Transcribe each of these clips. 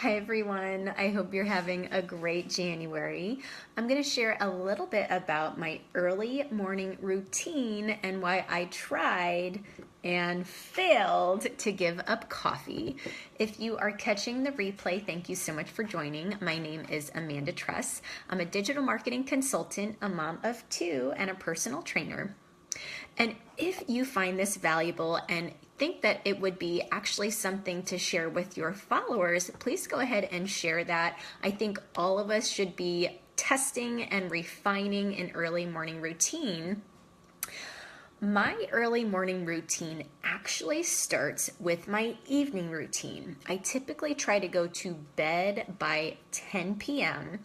Hi everyone, I hope you're having a great January. I'm going to share a little bit about my early morning routine and why I tried and failed to give up coffee. If you are catching the replay, thank you so much for joining. My name is Amanda Truss. I'm a digital marketing consultant, a mom of two, and a personal trainer. And if you find this valuable and think that it would be actually something to share with your followers, please go ahead and share that. I think all of us should be testing and refining an early morning routine. My early morning routine actually starts with my evening routine. I typically try to go to bed by 10 p.m.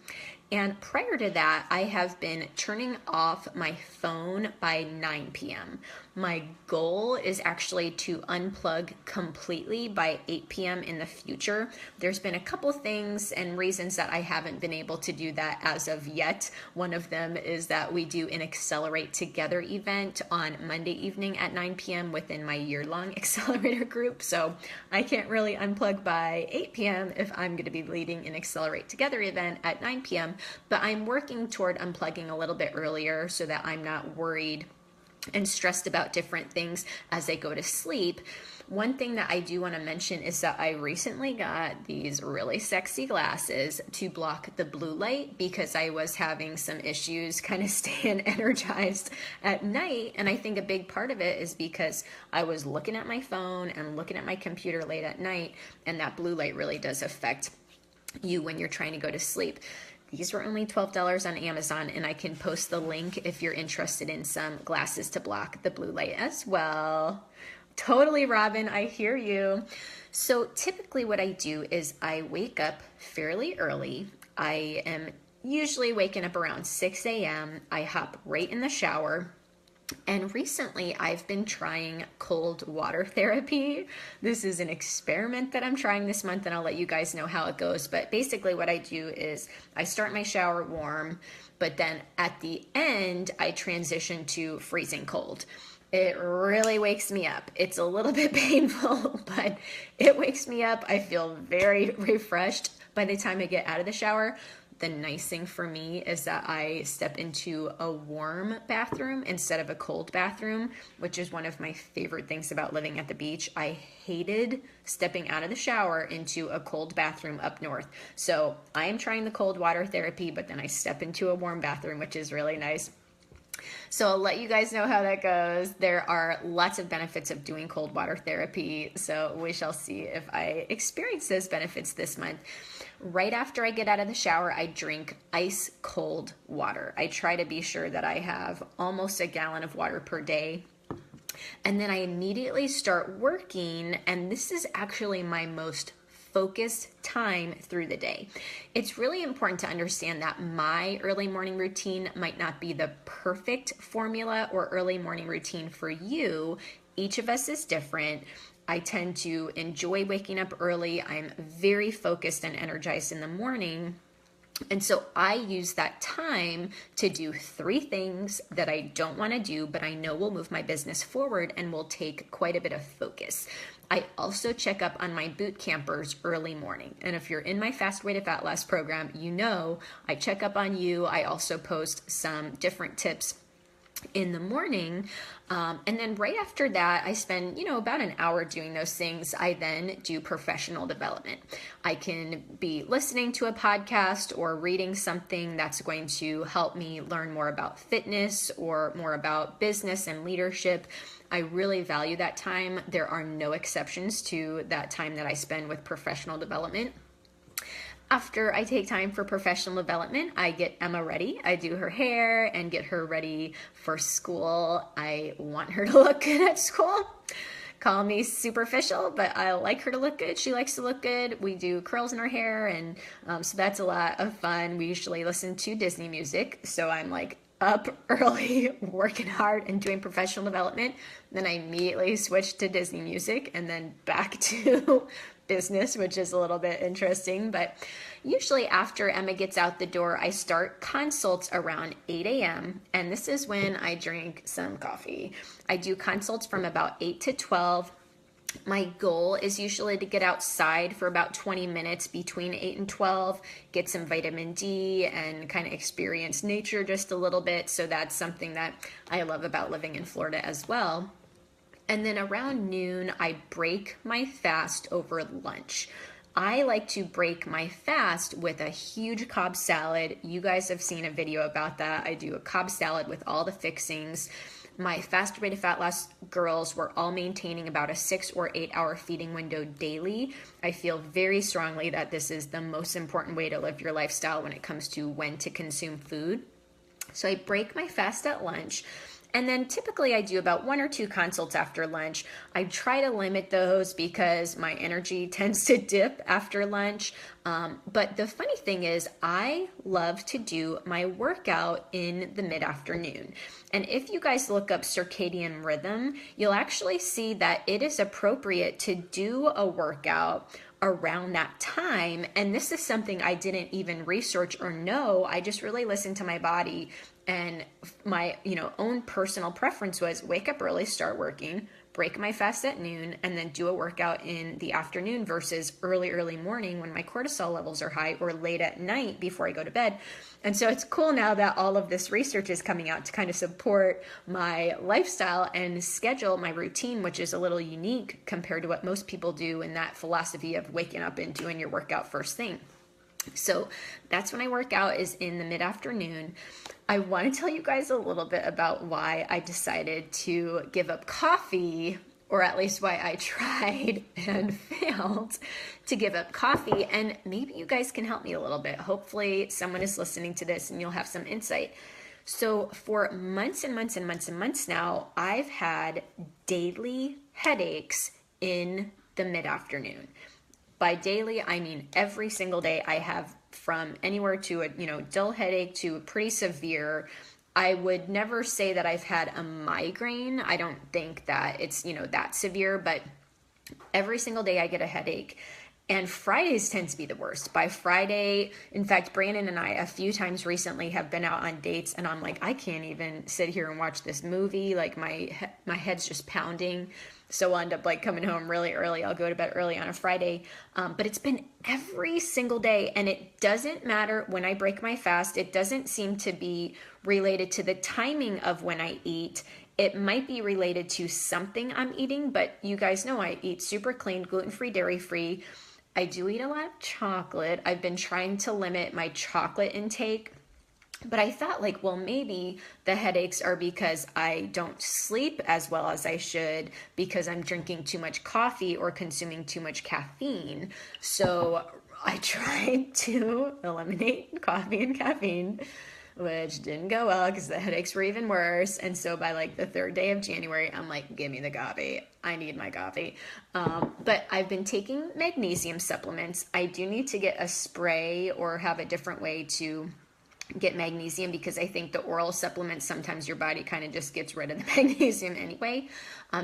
And prior to that, I have been turning off my phone by 9 p.m. My goal is actually to unplug completely by 8 p.m. in the future. There's been a couple things and reasons that I haven't been able to do that as of yet. One of them is that we do an Accelerate Together event on Monday evening at 9 p.m. within my year-long accelerator group. So I can't really unplug by 8 p.m. if I'm going to be leading an Accelerate Together event at 9 p.m. But I'm working toward unplugging a little bit earlier so that I'm not worried and stressed about different things as they go to sleep. One thing that I do want to mention is that I recently got these really sexy glasses to block the blue light because I was having some issues kind of staying energized at night. And I think a big part of it is because I was looking at my phone and looking at my computer late at night, and that blue light really does affect you when you're trying to go to sleep. These were only $12 on Amazon, and I can post the link if you're interested in some glasses to block the blue light as well. Totally, Robin, I hear you. So typically what I do is I wake up fairly early. I am usually waking up around 6 a.m. I hop right in the shower. And recently I've been trying cold water therapy. This is an experiment that I'm trying this month, and I'll let you guys know how it goes. But basically what I do is I start my shower warm, but then at the end I transition to freezing cold. It really wakes me up. It's a little bit painful, but it wakes me up. I feel very refreshed by the time I get out of the shower. The nice thing for me is that I step into a warm bathroom instead of a cold bathroom, which is one of my favorite things about living at the beach. I hated stepping out of the shower into a cold bathroom up north. So I am trying the cold water therapy, but then I step into a warm bathroom, which is really nice. So I'll let you guys know how that goes. There are lots of benefits of doing cold water therapy, so we shall see if I experience those benefits this month. Right after I get out of the shower, I drink ice cold water. I try to be sure that I have almost a gallon of water per day. And then I immediately start working, and this is actually my most focused time through the day. It's really important to understand that my early morning routine might not be the perfect formula or early morning routine for you. Each of us is different. I tend to enjoy waking up early. I'm very focused and energized in the morning. And so I use that time to do 3 things that I don't want to do, but I know will move my business forward and will take quite a bit of focus. I also check up on my boot campers early morning. And if you're in my Fast Way to Fat Loss program, you know I check up on you. I also post some different tips in the morning. And then right after that, I spend, about an hour doing those things. I then do professional development. I can be listening to a podcast or reading something that's going to help me learn more about fitness or more about business and leadership. I really value that time. There are no exceptions to that time that I spend with professional development. After I take time for professional development, I get Emma ready. I do her hair and get her ready for school. I want her to look good at school. Call me superficial, but I like her to look good. She likes to look good. We do curls in her hair, and so that's a lot of fun. We usually listen to Disney music, so I'm like up early, working hard and doing professional development. Then I immediately switch to Disney music and then back to business, which is a little bit interesting. But usually after Emma gets out the door, I start consults around 8 a.m. And this is when I drink some coffee. I do consults from about 8 to 12. My goal is usually to get outside for about 20 minutes between 8 and 12, get some vitamin D and kind of experience nature just a little bit. So that's something that I love about living in Florida as well. And then around noon, I break my fast over lunch. I like to break my fast with a huge Cobb salad. You guys have seen a video about that. I do a Cobb salad with all the fixings. My fasted rate of fat loss girls were all maintaining about a 6 or 8 hour feeding window daily. I feel very strongly that this is the most important way to live your lifestyle when it comes to when to consume food. So I break my fast at lunch. And then typically I do about 1 or 2 consults after lunch. I try to limit those because my energy tends to dip after lunch. But the funny thing is I love to do my workout in the mid-afternoon. And if you guys look up circadian rhythm, you'll actually see that it is appropriate to do a workout around that time. And this is something I didn't even research or know. I just really listened to my body, and my own personal preference was wake up early, start working, break my fast at noon, and then do a workout in the afternoon versus early morning when my cortisol levels are high, or late at night before I go to bed. And so it's cool now that all of this research is coming out to kind of support my lifestyle and schedule, my routine, which is a little unique compared to what most people do in that philosophy of waking up and doing your workout first thing. So that's when I work out, is in the mid-afternoon. I want to tell you guys a little bit about why I decided to give up coffee, or at least why I tried and failed to give up coffee. And maybe you guys can help me a little bit. Hopefully someone is listening to this and you'll have some insight. So for months and months and months and months now, I've had daily headaches in the mid-afternoon. By daily, I mean every single day. I have from anywhere to a dull headache to pretty severe. I would never say that I've had a migraine. I don't think that it's that severe, but every single day I get a headache. And Fridays tend to be the worst. By Friday, in fact, Brandon and I a few times recently have been out on dates, and I'm like, I can't even sit here and watch this movie. Like my head's just pounding. So I'll end up like coming home really early. I'll go to bed early on a Friday. But it's been every single day, and it doesn't matter when I break my fast. It doesn't seem to be related to the timing of when I eat. It might be related to something I'm eating, but you guys know I eat super clean, gluten-free, dairy-free. I do eat a lot of chocolate. I've been trying to limit my chocolate intake, but I thought like, well, maybe the headaches are because I don't sleep as well as I should because I'm drinking too much coffee or consuming too much caffeine. So I tried to eliminate coffee and caffeine, which didn't go well because the headaches were even worse. And so by like the 3rd day of January, I'm like, give me the coffee. I need my coffee. But I've been taking magnesium supplements. I do need to get a spray or have a different way to get magnesium, because I think the oral supplements, sometimes your body kind of just gets rid of the magnesium anyway.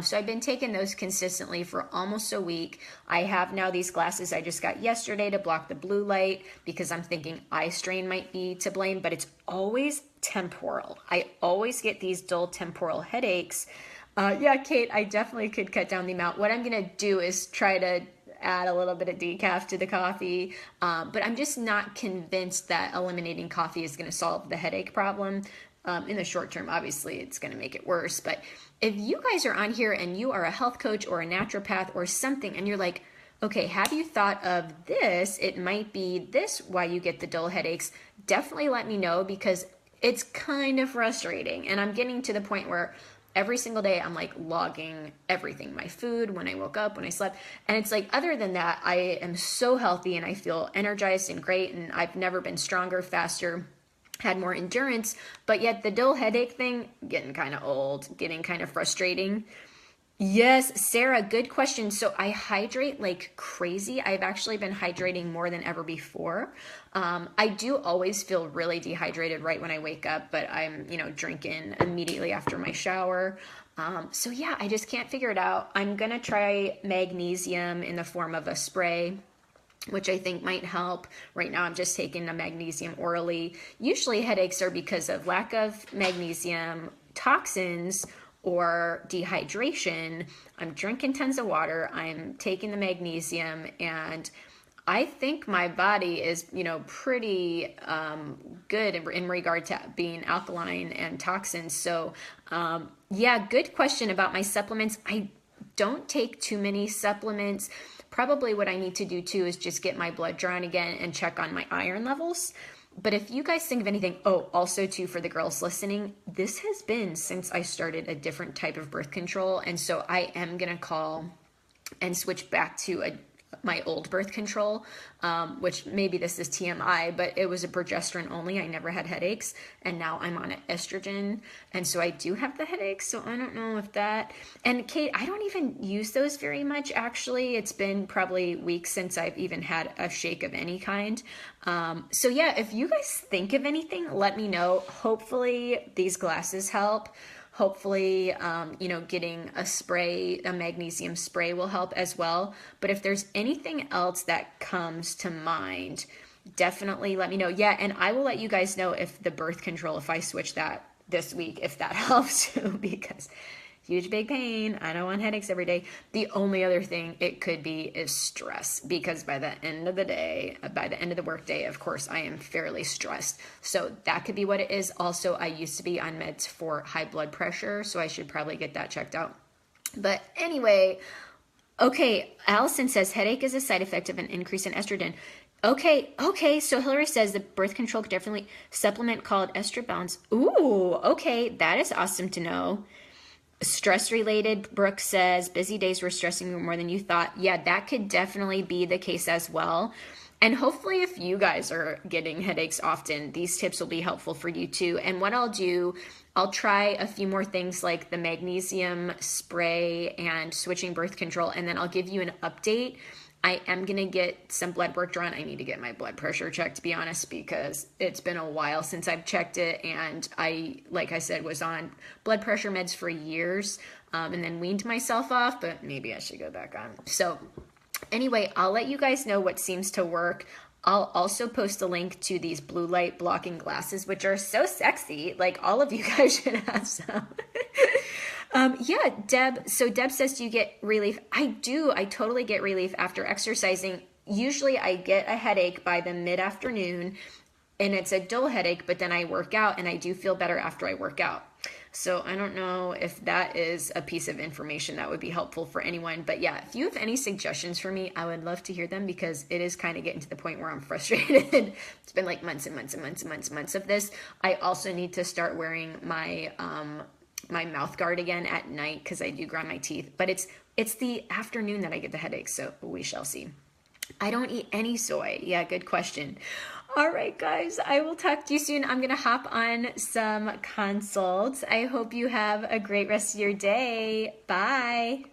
So I've been taking those consistently for almost a week. I have now these glasses I just got yesterday to block the blue light because I'm thinking eye strain might be to blame, but it's always temporal. I always get these dull temporal headaches. Yeah, Kate, I definitely could cut down the amount. What I'm going to do is try to add a little bit of decaf to the coffee, but I'm just not convinced that eliminating coffee is going to solve the headache problem. In the short term, obviously, it's going to make it worse. But if you guys are on here and you are a health coach or a naturopath or something, and you're like, okay, have you thought of this? It might be this why you get the dull headaches. Definitely let me know, because it's kind of frustrating. And I'm getting to the point where every single day I'm like logging everything, my food, when I woke up, when I slept. And it's like, other than that, I am so healthy and I feel energized and great. And I've never been stronger, faster, had more endurance. But yet the dull headache thing, getting kind of old, getting kind of frustrating. Yes, Sarah, good question. So I hydrate like crazy. I've actually been hydrating more than ever before. I do always feel really dehydrated right when I wake up, but I'm, drinking immediately after my shower. So yeah, I just can't figure it out. I'm going to try magnesium in the form of a spray, which I think might help. Right now I'm just taking the magnesium orally. Usually headaches are because of lack of magnesium, toxins, or dehydration, I'm drinking tons of water, I'm taking the magnesium, and I think my body is, pretty good in regard to being alkaline and toxins. So, yeah, good question about my supplements. I don't take too many supplements. Probably what I need to do too is just get my blood drawn again and check on my iron levels. But if you guys think of anything, oh, also too, for the girls listening, this has been since I started a different type of birth control. And so I am going to call and switch back to my old birth control, which maybe this is TMI, but it was a progesterone only. I never had headaches, and now I'm on estrogen, and so I do have the headaches. So I don't know if that. And Kate, I don't even use those very much. Actually, it's been probably weeks since I've even had a shake of any kind. So yeah, if you guys think of anything, let me know. Hopefully these glasses help. Hopefully, getting a magnesium spray will help as well. But if there's anything else that comes to mind, definitely let me know. Yeah, and I will let you guys know if the birth control, if I switch that this week, if that helps too, because huge big pain. I don't want headaches every day. The only other thing it could be is stress, because by the end of the day, by the end of the workday, of course, I am fairly stressed. So that could be what it is. Also, I used to be on meds for high blood pressure, so I should probably get that checked out. But anyway, okay, Allison says headache is a side effect of an increase in estrogen. Okay, so Hillary says the birth control could definitely supplement called Estra Balance. Ooh, okay, that is awesome to know. Stress related, Brooke says, busy days were stressing you more than you thought. Yeah, that could definitely be the case as well. And hopefully if you guys are getting headaches often, these tips will be helpful for you too. And what I'll do, I'll try a few more things like the magnesium spray and switching birth control, and then I'll give you an update. I am going to get some blood work drawn. I need to get my blood pressure checked, to be honest, because it's been a while since I've checked it. And I, like I said, was on blood pressure meds for years, and then weaned myself off, but maybe I should go back on. So anyway, I'll let you guys know what seems to work. I'll also post a link to these blue light blocking glasses, which are so sexy. Like, all of you guys should have some. Yeah, Deb. So Deb says, do you get relief? I do. I totally get relief after exercising. Usually I get a headache by the mid-afternoon, and it's a dull headache, but then I work out and I do feel better after I work out. So I don't know if that is a piece of information that would be helpful for anyone. But yeah, if you have any suggestions for me, I would love to hear them, because it is kind of getting to the point where I'm frustrated. It's been like months and months and months and months and months of this. I also need to start wearing my mouth guard again at night, because I do grind my teeth. But it's the afternoon that I get the headaches, so we shall see. I don't eat any soy. Yeah, good question. All right, guys, I will talk to you soon. I'm going to hop on some consults. I hope you have a great rest of your day. Bye.